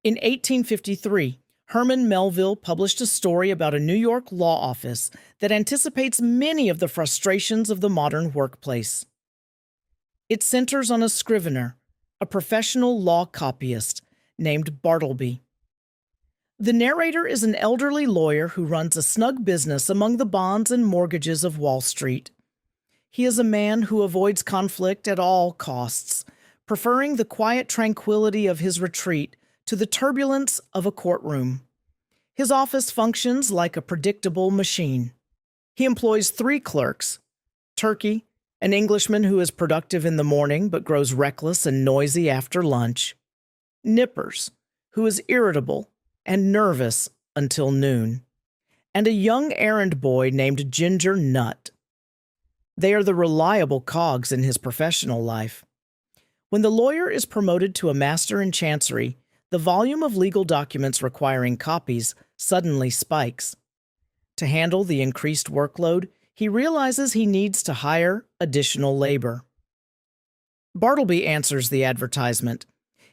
In 1853, Herman Melville published a story about a New York law office that anticipates many of the frustrations of the modern workplace. It centers on a Scrivener, a professional law copyist named Bartleby. The narrator is an elderly lawyer who runs a snug business among the bonds and mortgages of Wall Street. He is a man who avoids conflict at all costs, preferring the quiet tranquility of his retreat to the turbulence of a courtroom. His office functions like a predictable machine. He employs 3 clerks: Turkey, an Englishman who is productive in the morning but grows reckless and noisy after lunch; Nippers, who is irritable and nervous until noon; and a young errand boy named Ginger Nut. They are the reliable cogs in his professional life. When the lawyer is promoted to a master in chancery, the volume of legal documents requiring copies suddenly spikes. To handle the increased workload, he realizes he needs to hire additional labor. Bartleby answers the advertisement.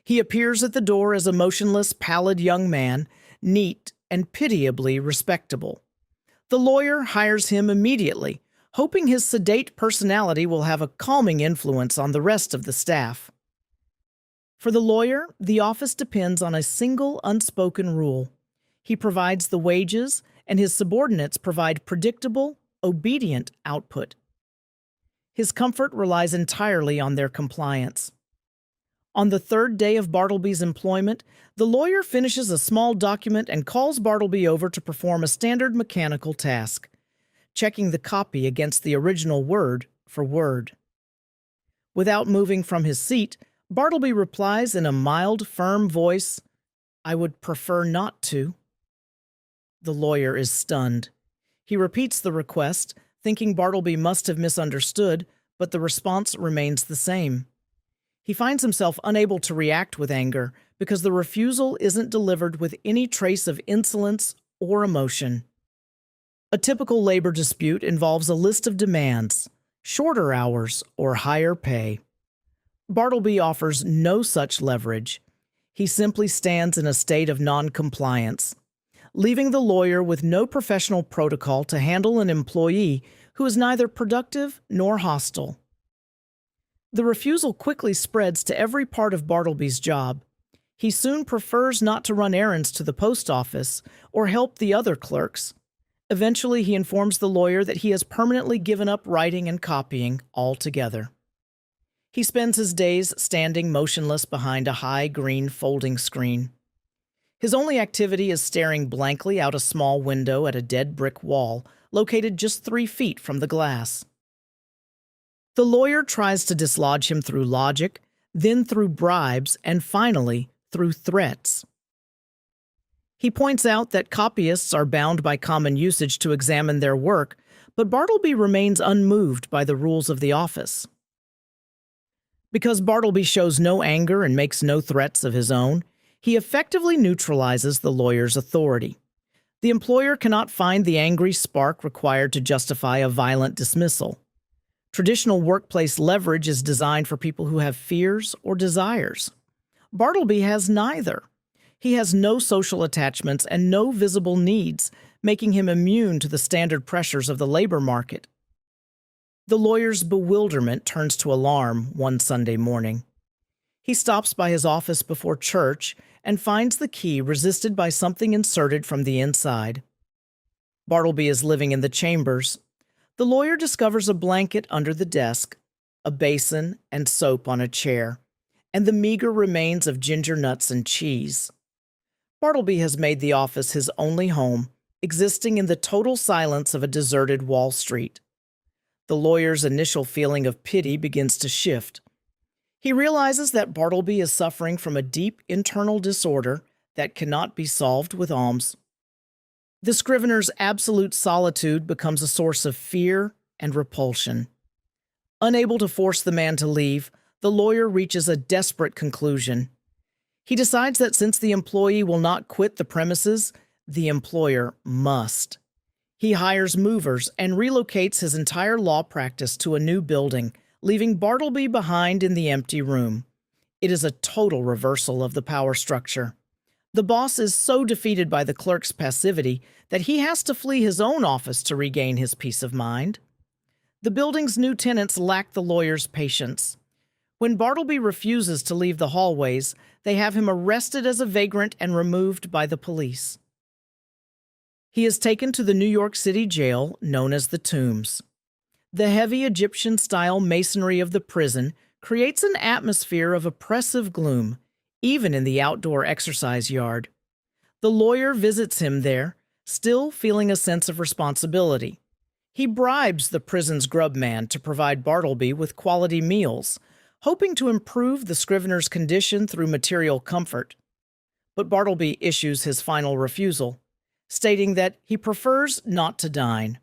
He appears at the door as a motionless, pallid young man, neat and pitiably respectable. The lawyer hires him immediately, hoping his sedate personality will have a calming influence on the rest of the staff. For the lawyer, the office depends on a single unspoken rule. He provides the wages, and his subordinates provide predictable, obedient output. His comfort relies entirely on their compliance. On the 3rd day of Bartleby's employment, the lawyer finishes a small document and calls Bartleby over to perform a standard mechanical task, checking the copy against the original word for word. Without moving from his seat, Bartleby replies in a mild, firm voice, "I would prefer not to." The lawyer is stunned. He repeats the request, thinking Bartleby must have misunderstood, but the response remains the same. He finds himself unable to react with anger because the refusal isn't delivered with any trace of insolence or emotion. A typical labor dispute involves a list of demands: shorter hours or higher pay. Bartleby offers no such leverage. He simply stands in a state of non-compliance, leaving the lawyer with no professional protocol to handle an employee who is neither productive nor hostile. The refusal quickly spreads to every part of Bartleby's job. He soon prefers not to run errands to the post office or help the other clerks. Eventually, he informs the lawyer that he has permanently given up writing and copying altogether. He spends his days standing motionless behind a high green folding screen. His only activity is staring blankly out a small window at a dead brick wall located just 3 feet from the glass. The lawyer tries to dislodge him through logic, then through bribes, and finally through threats. He points out that copyists are bound by common usage to examine their work, but Bartleby remains unmoved by the rules of the office. Because Bartleby shows no anger and makes no threats of his own, he effectively neutralizes the lawyer's authority. The employer cannot find the angry spark required to justify a violent dismissal. Traditional workplace leverage is designed for people who have fears or desires. Bartleby has neither. He has no social attachments and no visible needs, making him immune to the standard pressures of the labor market. The lawyer's bewilderment turns to alarm one Sunday morning. He stops by his office before church and finds the key resisted by something inserted from the inside. Bartleby is living in the chambers. The lawyer discovers a blanket under the desk, a basin and soap on a chair, and the meager remains of ginger nuts and cheese. Bartleby has made the office his only home, existing in the total silence of a deserted Wall Street. The lawyer's initial feeling of pity begins to shift. He realizes that Bartleby is suffering from a deep internal disorder that cannot be solved with alms. The Scrivener's absolute solitude becomes a source of fear and repulsion. Unable to force the man to leave, the lawyer reaches a desperate conclusion. He decides that since the employee will not quit the premises, the employer must. He hires movers and relocates his entire law practice to a new building, leaving Bartleby behind in the empty room. It is a total reversal of the power structure. The boss is so defeated by the clerk's passivity that he has to flee his own office to regain his peace of mind. The building's new tenants lack the lawyer's patience. When Bartleby refuses to leave the hallways, they have him arrested as a vagrant and removed by the police. He is taken to the New York City jail known as the Tombs. The heavy Egyptian-style masonry of the prison creates an atmosphere of oppressive gloom, even in the outdoor exercise yard. The lawyer visits him there, still feeling a sense of responsibility. He bribes the prison's grub man to provide Bartleby with quality meals, hoping to improve the Scrivener's condition through material comfort. But Bartleby issues his final refusal, stating that he prefers not to dine.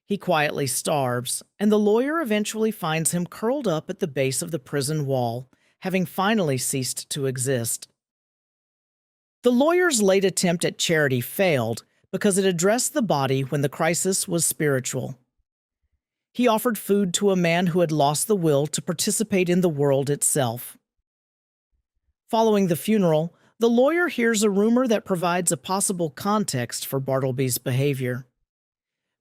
He quietly starves, and the lawyer eventually finds him curled up at the base of the prison wall, having finally ceased to exist. The lawyer's late attempt at charity failed because it addressed the body when the crisis was spiritual. He offered food to a man who had lost the will to participate in the world itself. Following the funeral, the lawyer hears a rumor that provides a possible context for Bartleby's behavior.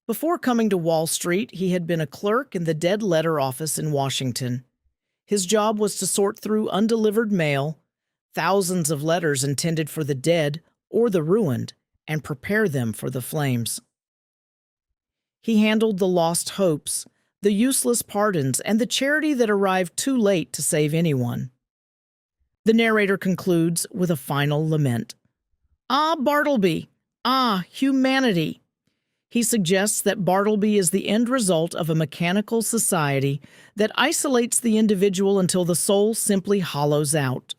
Before coming to Wall Street, he had been a clerk in the dead letter office in Washington. His job was to sort through undelivered mail, thousands of letters intended for the dead or the ruined, and prepare them for the flames. He handled the lost hopes, the useless pardons, and the charity that arrived too late to save anyone. The narrator concludes with a final lament. Ah, Bartleby! Ah, humanity! He suggests that Bartleby is the end result of a mechanical society that isolates the individual until the soul simply hollows out.